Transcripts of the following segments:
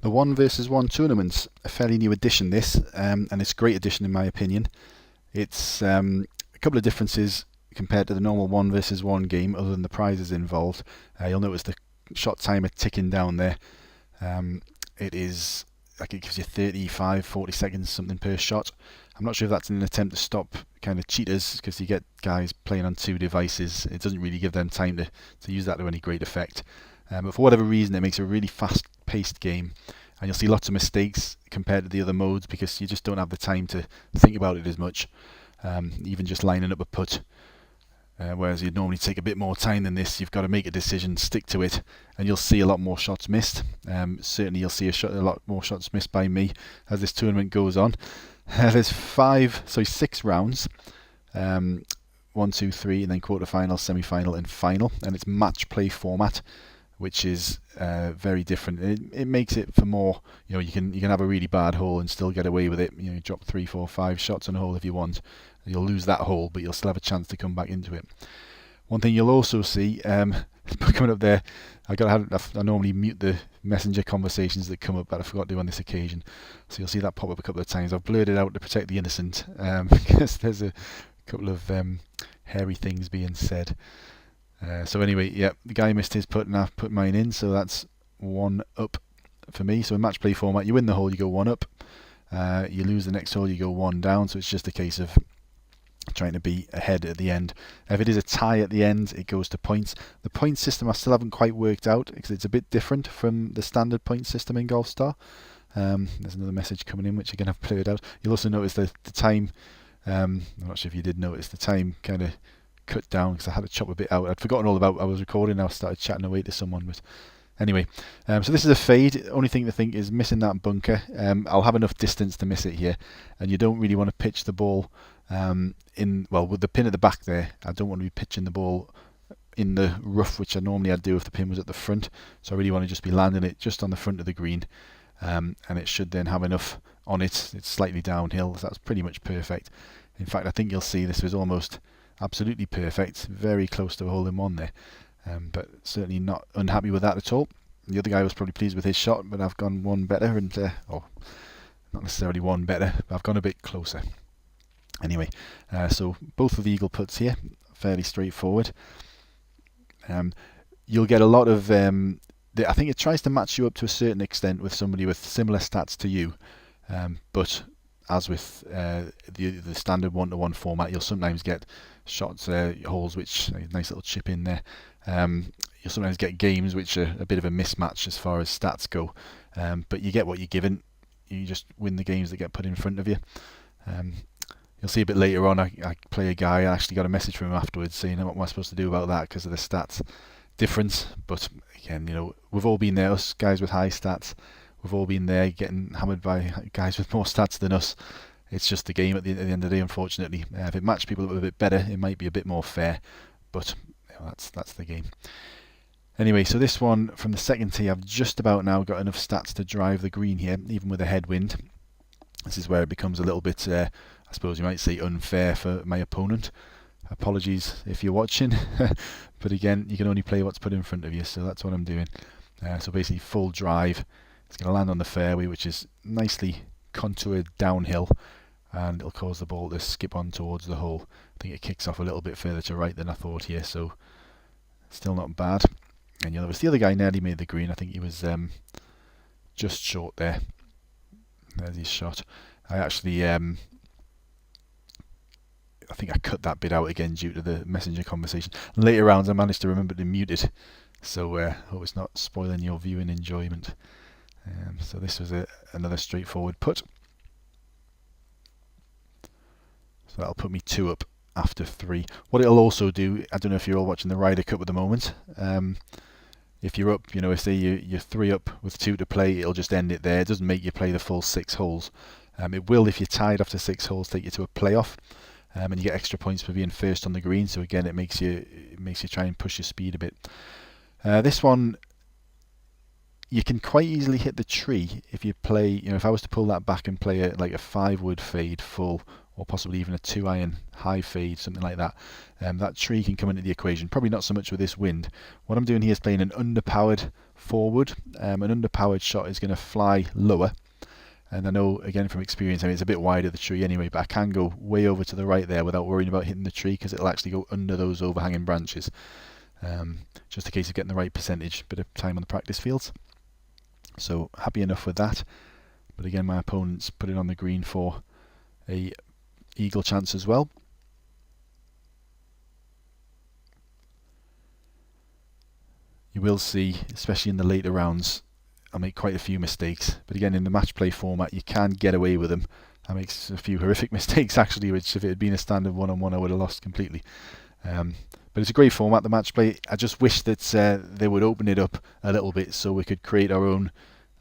The 1 versus 1 tournament's a fairly new addition, this, and it's a great addition in my opinion. It's a couple of differences compared to the normal 1 versus 1 game, other than the prizes involved. You'll notice the shot timer ticking down there. It is like it gives you 35, 40 seconds something per shot. I'm not sure if that's in an attempt to stop kind of cheaters, because you get guys playing on 2 devices. It doesn't really give them time to use that to any great effect. But for whatever reason, it makes a really fast-paced game, and you'll see lots of mistakes compared to the other modes because you just don't have the time to think about it as much, even just lining up a putt. Whereas you'd normally take a bit more time than this. You've got to make a decision, stick to it, and you'll see a lot more shots missed. Certainly you'll see a lot more shots missed by me as this tournament goes on. There's 6 rounds. 1, 2, 3, and then quarter-final, semi-final, and final. And it's match play format, which is very different. It makes it for more, you can have a really bad hole and still get away with it. You drop 3, 4, 5 shots on a hole if you want. You'll lose that hole, but you'll still have a chance to come back into it. One thing you'll also see coming up there, I normally mute the messenger conversations that come up, but I forgot to on this occasion. So you'll see that pop up a couple of times. I've blurred it out to protect the innocent, because there's a couple of hairy things being said. So anyway, yeah, the guy missed his putt and I've put mine in, so that's 1 up for me. So in match play format, you win the hole, you go 1 up. You lose the next hole, you go 1 down. So it's just a case of trying to be ahead at the end. If it is a tie at the end, it goes to points. The point system I still haven't quite worked out because it's a bit different from the standard point system in Golfstar. There's another message coming in which again I've blurred out. You'll also notice the time. I'm not sure if you did notice the time kind of cut down because I had to chop a bit out. I'd forgotten all about I was recording. I started chatting away to someone, but anyway, so this is a fade. Only thing to think is missing that bunker. I'll have enough distance to miss it here, and you don't really want to pitch the ball with the pin at the back there. I don't want to be pitching the ball in the rough, which I'd do if the pin was at the front. So I really want to just be landing it just on the front of the green, and it should then have enough on it. It's slightly downhill, so that's pretty much perfect. In fact, I think you'll see this was almost absolutely perfect, very close to a hole-in-one there, but certainly not unhappy with that at all. The other guy was probably pleased with his shot, but I've gone one better, and not necessarily one better, but I've gone a bit closer. Anyway, so both of the eagle putts here, fairly straightforward. You'll get a lot of I think it tries to match you up to a certain extent with somebody with similar stats to you, but as with the standard 1-to-1 format, you'll sometimes get shots, holes which a nice little chip in there. You'll sometimes get games which are a bit of a mismatch as far as stats go, but you get what you're given. You just win the games that get put in front of you. You'll see a bit later on, I play a guy. I actually got a message from him afterwards saying, what am I supposed to do about that because of the stats difference? But again, we've all been there, us guys with high stats. We've all been there getting hammered by guys with more stats than us. It's just the game at the end of the day, unfortunately. If it matched people a bit better, it might be a bit more fair, but that's the game. Anyway, so this one from the second tee, I've just about now got enough stats to drive the green here, even with a headwind. This is where it becomes a little bit, I suppose you might say, unfair for my opponent. Apologies if you're watching, but again, you can only play what's put in front of you, so that's what I'm doing. So basically full drive. It's going to land on the fairway, which is nicely contoured downhill, and it'll cause the ball to skip on towards the hole. I think it kicks off a little bit further to right than I thought here, so still not bad. And you'll notice the other guy nearly made the green. I think he was just short there. There's his shot. I actually, I think I cut that bit out again due to the messenger conversation. Later rounds I managed to remember to mute it, so hope it's not spoiling your viewing enjoyment. So this was another straightforward putt. So that'll put me 2 up after 3. What it'll also do, I don't know if you're all watching the Ryder Cup at the moment. If you're up, say you're 3 up with 2 to play, it'll just end it there. It doesn't make you play the full 6 holes. It will, if you're tied after 6 holes, take you to a playoff, and you get extra points for being first on the green. So again, it makes you try and push your speed a bit. This one, you can quite easily hit the tree if you play, if I was to pull that back and play a 5-wood fade full, or possibly even a 2-iron high fade, something like that, that tree can come into the equation. Probably not so much with this wind. What I'm doing here is playing an underpowered forward. An underpowered shot is going to fly lower. And I know, again, from experience, I mean, it's a bit wide of the tree anyway, but I can go way over to the right there without worrying about hitting the tree, because it'll actually go under those overhanging branches. Just a case of getting the right percentage, bit of time on the practice fields. So happy enough with that. But again, my opponent's put it on the green for a eagle chance as well. You will see, especially in the later rounds, I make quite a few mistakes, but again, in the match play format you can get away with them. I make a few horrific mistakes actually, which if it had been a standard one-on-one I would have lost completely. But it's a great format, the match play. I just wish that they would open it up a little bit so we could create our own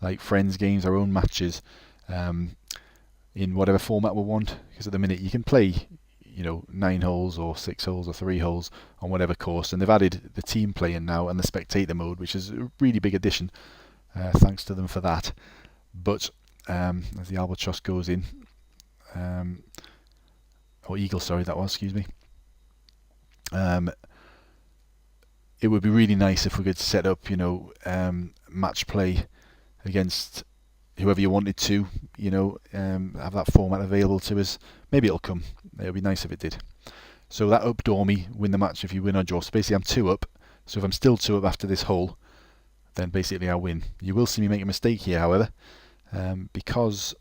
like friends games, our own matches, in whatever format we want, because at the minute you can play 9 holes or 6 holes or 3 holes on whatever course, and they've added the team play in now and the spectator mode, which is a really big addition. Thanks to them for that. But as the albatross goes in, or eagle, sorry, that was, excuse me. It would be really nice if we could set up, match play against whoever you wanted to, have that format available to us. Maybe it'll come. It would be nice if it did. So that up Dormy, win the match if you win or draw. So basically I'm 2 up. So if I'm still 2 up after this hole, then basically I win. You will see me make a mistake here, however, because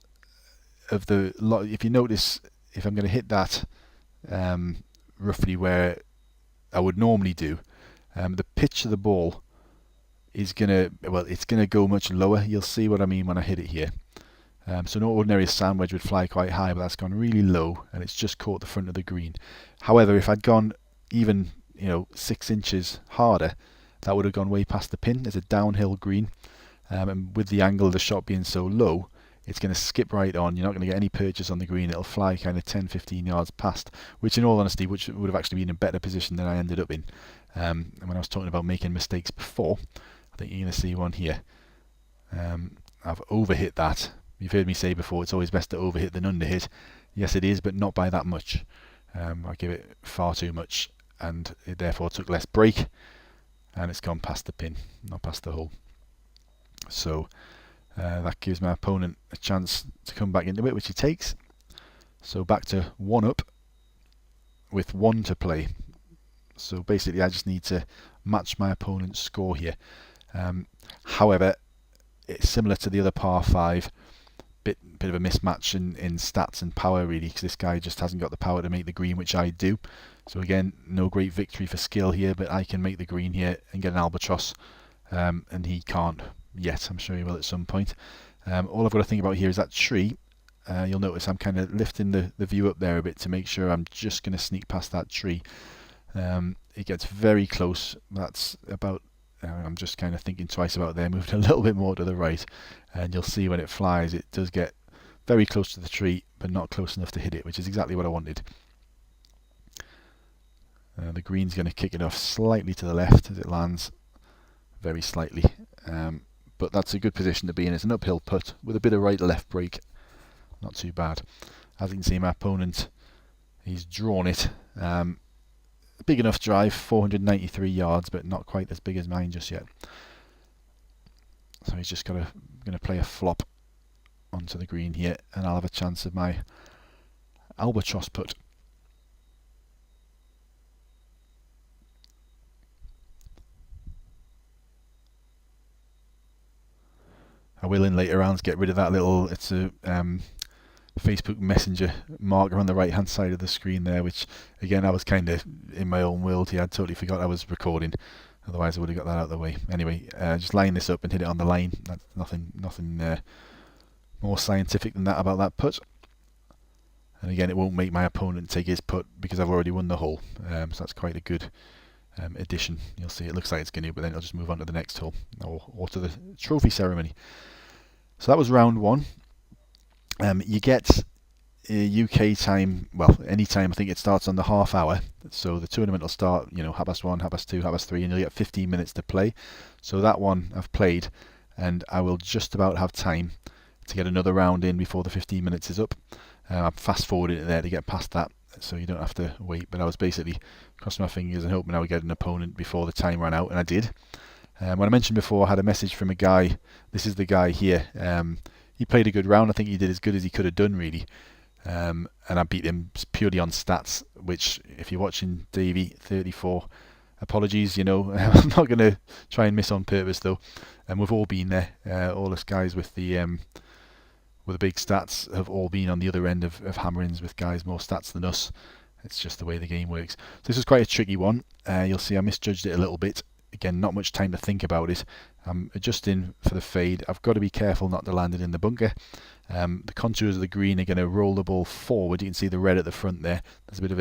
of if you notice, if I'm going to hit that roughly where I would normally do, the pitch of the ball is it's gonna go much lower. You'll see what I mean when I hit it here. So an ordinary sand wedge would fly quite high, but that's gone really low and it's just caught the front of the green. However, if I'd gone even 6 inches harder, that would have gone way past the pin. It's a downhill green, and with the angle of the shot being so low, it's going to skip right on. You're not going to get any purchase on the green. It'll fly kind of 10-15 yards past, which in all honesty would have actually been in a better position than I ended up in. And when I was talking about making mistakes before, I think you're going to see one here. I've overhit that. You've heard me say before, it's always best to overhit than underhit. Yes, it is, but not by that much. I give it far too much, and it therefore took less break, and it's gone past the pin, not past the hole. So that gives my opponent a chance to come back into it, which he takes. So back to 1 up with 1 to play. So basically I just need to match my opponent's score here. However, it's similar to the other par 5, bit of a mismatch in stats and power really, because this guy just hasn't got the power to make the green, which I do. So again, no great victory for skill here, but I can make the green here and get an albatross, and he can't yet. I'm sure he will at some point. All I've got to think about here is that tree. You'll notice I'm kind of lifting the view up there a bit to make sure I'm just going to sneak past that tree. It gets very close. That's about, I'm just kind of thinking twice about there, moved a little bit more to the right, and you'll see when it flies it does get very close to the tree, but not close enough to hit it, which is exactly what I wanted. The green's going to kick it off slightly to the left as it lands, very slightly, but that's a good position to be in. It's an uphill putt with a bit of right-left break, not too bad. As you can see, my opponent, he's drawn it. Big enough drive, 493 yards, but not quite as big as mine just yet. So he's just going to play a flop onto the green here, and I'll have a chance of my albatross putt. I will in later rounds get rid of that little, it's a Facebook Messenger marker on the right hand side of the screen there, which again I was kind of in my own world here. I totally forgot I was recording, otherwise I would have got that out of the way. Anyway, just line this up and hit it on the line. That's nothing more scientific than that about that putt. And again, it won't make my opponent take his putt because I've already won the hole, so that's quite a good addition. You'll see it looks like it's going to, but then it'll just move on to the next hole, or to the trophy ceremony. So that was round 1. You get UK time, well, any time. I think it starts on the half hour. So the tournament will start, 1:30, 2:30, 3:30, and you'll get 15 minutes to play. So that one I've played, and I will just about have time to get another round in before the 15 minutes is up. I'm fast forwarding it there to get past that, so you don't have to wait. But I was basically crossing my fingers and hoping I would get an opponent before the time ran out, and I did. When I mentioned before, I had a message from a guy. This is the guy here. He played a good round. I think he did as good as he could have done, really. And I beat him purely on stats, which, if you're watching Davey 34, apologies, I'm not going to try and miss on purpose, though. And we've all been there. All us guys with the big stats have all been on the other end of hammerings with guys more stats than us. It's just the way the game works. So this was quite a tricky one. You'll see I misjudged it a little bit. Again, not much time to think about it. I'm adjusting for the fade. I've got to be careful not to land it in the bunker. The contours of the green are going to roll the ball forward. You can see the red at the front there. There's a bit of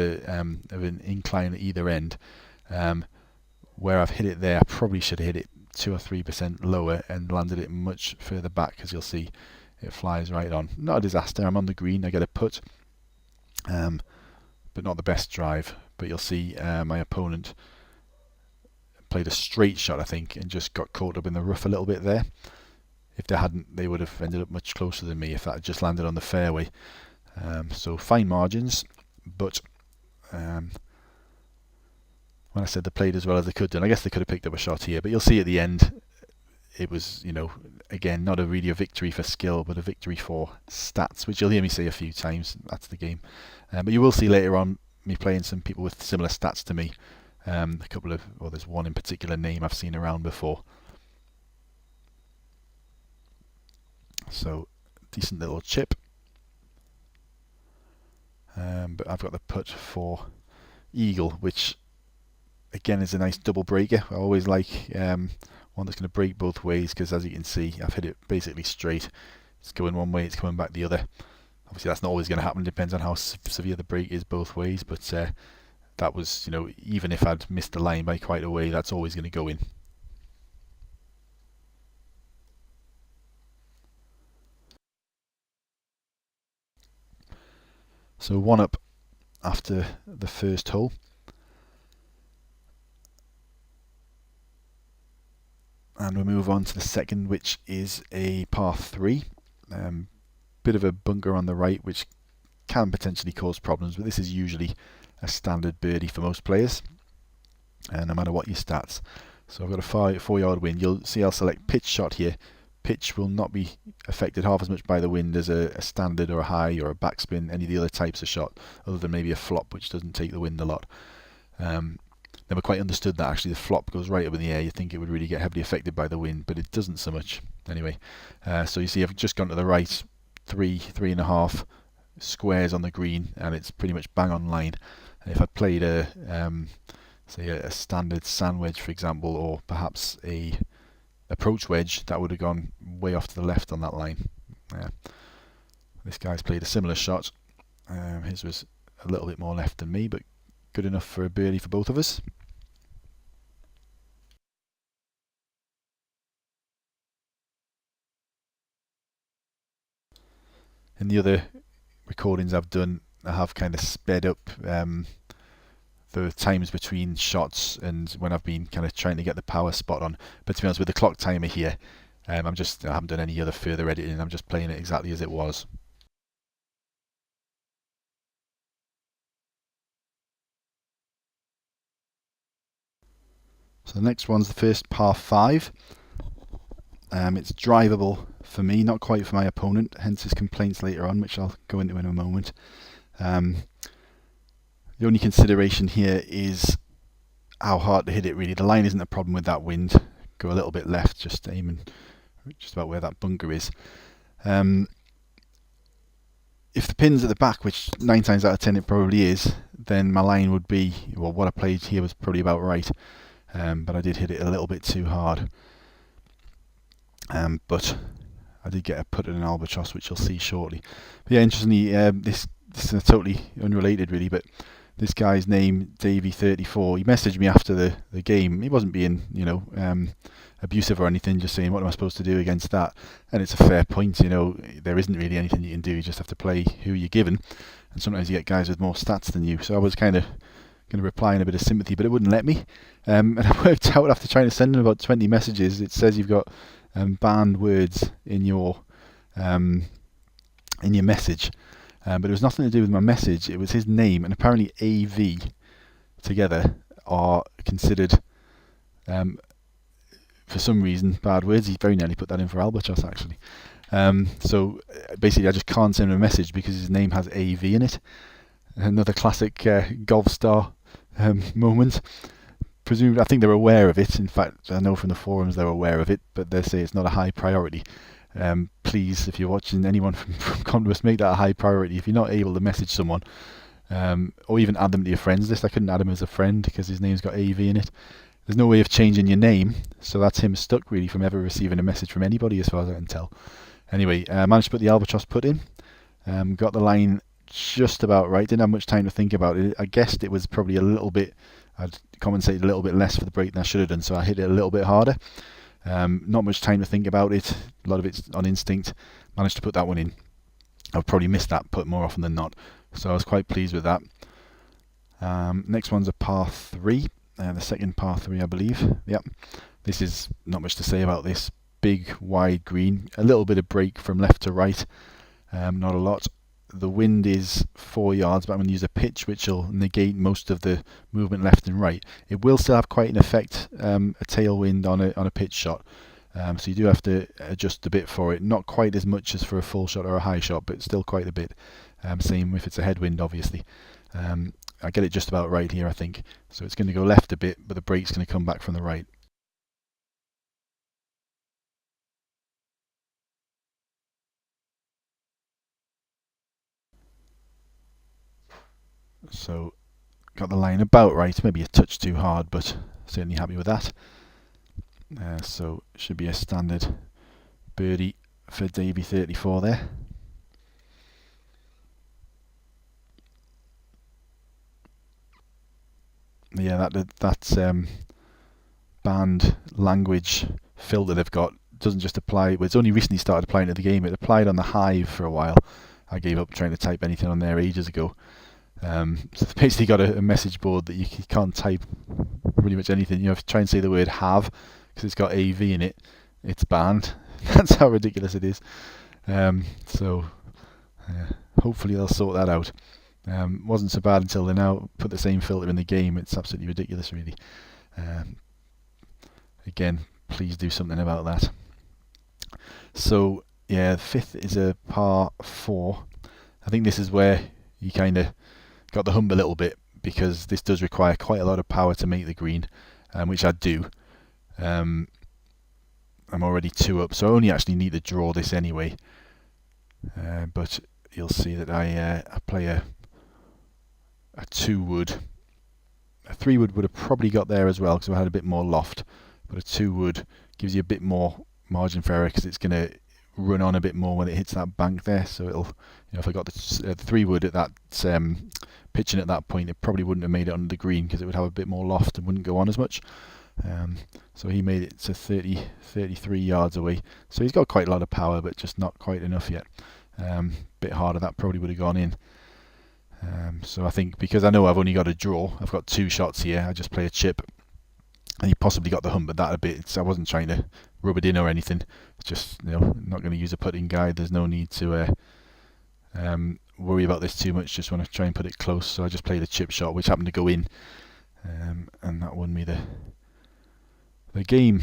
an incline at either end. Where I've hit it there, I probably should have hit it 2 or 3% lower and landed it much further back, as you'll see it flies right on. Not a disaster. I'm on the green. I get a putt, but not the best drive. But you'll see my opponent played a straight shot, I think, and just got caught up in the rough a little bit there. If they hadn't, they would have ended up much closer than me if that had just landed on the fairway. So fine margins, but when I said they played as well as they could, and I guess they could have picked up a shot here, but you'll see at the end, it was, again, not really a victory for skill, but a victory for stats, which you'll hear me say a few times. That's the game. But you will see later on me playing some people with similar stats to me. There's one in particular name I've seen around before. So, decent little chip. But I've got the putt for eagle, which again is a nice double breaker. I always like one that's going to break both ways, because as you can see, I've hit it basically straight. It's going one way, it's coming back the other. Obviously that's not always going to happen, depends on how severe the break is both ways, but that was, even if I'd missed the line by quite a way, that's always going to go in. So 1 up after the first hole. And we'll move on to the second, which is a par 3. Bit of a bunker on the right, which can potentially cause problems, but this is usually a standard birdie for most players, no matter what your stats. So I've got a 4-yard wind. You'll see I'll select pitch shot here. Pitch will not be affected half as much by the wind as a standard or a high or a backspin, any of the other types of shot, other than maybe a flop, which doesn't take the wind a lot. Never quite understood that actually the flop goes right up in the air. You'd think it would really get heavily affected by the wind, but it doesn't so much. Anyway, so you see I've just gone to the right, 3.5 squares on the green, and it's pretty much bang on line. And if I'd played say a standard sand wedge, for example, or perhaps a approach wedge, that would have gone way off to the left on that line. This guy's played a similar shot. His was a little bit more left than me, but good enough for a birdie for both of us. In the other recordings I've done, I have kind of sped up the times between shots and when I've been kind of trying to get the power spot on. But to be honest, with the clock timer here, I haven't done any other further editing. I'm just playing it exactly as it was. So the next one's the first par 5. It's drivable for me, not quite for my opponent, hence his complaints later on, which I'll go into in a moment. The only consideration here is how hard to hit it, really. The line isn't a problem with that wind. Go a little bit left, just aiming just about where that bunker is. If the pin's at the back, which 9 times out of 10 it probably is, then my line would be, well, what I played here was probably about right. But I did hit it a little bit too hard. But I did get a putt at an albatross, which you'll see shortly. But yeah, interestingly, this is totally unrelated really, but this guy's name, Davey34, he messaged me after the game. He wasn't being, abusive or anything, just saying, what am I supposed to do against that? And it's a fair point, there isn't really anything you can do. You just have to play who you're given. And sometimes you get guys with more stats than you. So I was kind of going to reply in a bit of sympathy, but it wouldn't let me. And I worked out after trying to send him about 20 messages, it says you've got banned words in your message. But it was nothing to do with my message. It was his name, and apparently AV together are considered for some reason, bad words. He very nearly put that in for albatross, actually. So basically, I just can't send him a message because his name has AV in it. Another classic Golfstar moment. Presumably, I think they're aware of it. In fact, I know from the forums they're aware of it, but they say it's not a high priority. Please, if you're watching, anyone from Converse, make that a high priority. If you're not able to message someone, or even add them to your friends list. I couldn't add him as a friend because his name's got AV in it. There's no way of changing your name, so that's him stuck really from ever receiving a message from anybody as far as I can tell. Anyway, managed to put the albatross put in. Got the line just about right. Didn't have much time to think about it. I guessed it was probably a little bit, I'd compensated a little bit less for the break than I should have done, so I hit it a little bit harder. Not much time to think about it. A lot of it's on instinct. Managed to put that one in. I've probably missed that putt more often than not, so I was quite pleased with that. Next one's a par 3. The second par 3, I believe. Yep. This is not much to say about this. Big, wide green. A little bit of break from left to right. Not a lot. The wind is 4 yards, but I'm going to use a pitch which will negate most of the movement left and right. It will still have quite an effect, a tailwind on a pitch shot. So you do have to adjust a bit for it. Not quite as much as for a full shot or a high shot, but still quite a bit. Same if it's a headwind, obviously. I get it just about right here, I think. So it's going to go left a bit, but the break's going to come back from the right. So got the line about right, maybe a touch too hard, but certainly happy with that. So should be a standard birdie for Davey 34 there. Yeah, that banned language filter they've got doesn't just apply. Well, it's only recently started applying to the game. It applied on the Hive for a while. I gave up trying to type anything on there ages ago. So they've basically got a message board that you can't type pretty much anything. You know, if you try and say the word have because it's got AV in it, it's banned. That's how ridiculous it is. So hopefully they'll sort that out. Wasn't so bad until they now put the same filter in the game. It's absolutely ridiculous, really. Again, please do something about that. So yeah, the fifth is a par 4. I think this is where you kind of got the hump a little bit, because this does require quite a lot of power to make the green, which I do. I'm already 2 up, so I only actually need to draw this anyway. But you'll see that I play a 2 wood. A 3 wood would have probably got there as well because I had a bit more loft, but a 2 wood gives you a bit more margin for error because it's going to run on a bit more when it hits that bank there. So it'll, you know, if I got the 3 wood at that pitching at that point, it probably wouldn't have made it under the green because it would have a bit more loft and wouldn't go on as much. So he made it to 33 yards away. So he's got quite a lot of power, but just not quite enough yet. Bit harder, that probably would have gone in. So I think because I know I've only got a draw, I've got 2 shots here. I just play a chip. And he possibly got the hump at that a bit. I wasn't trying to rub it in or anything. It's just, you know, not going to use a putting guide. There's no need to worry about this too much. Just want to try and put it close. So I just played a chip shot, which happened to go in, and that won me the game.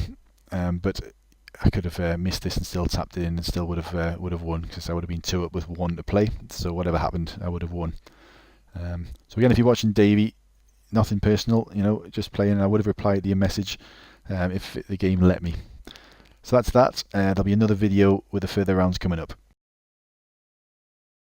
But I could have missed this and still tapped it in and still would have won, because I would have been 2 up with 1 to play. So whatever happened, I would have won. So again, if you're watching Davey, nothing personal, you know, just playing. I would have replied to your message if the game let me. So that's that. There'll be another video with the further rounds coming up.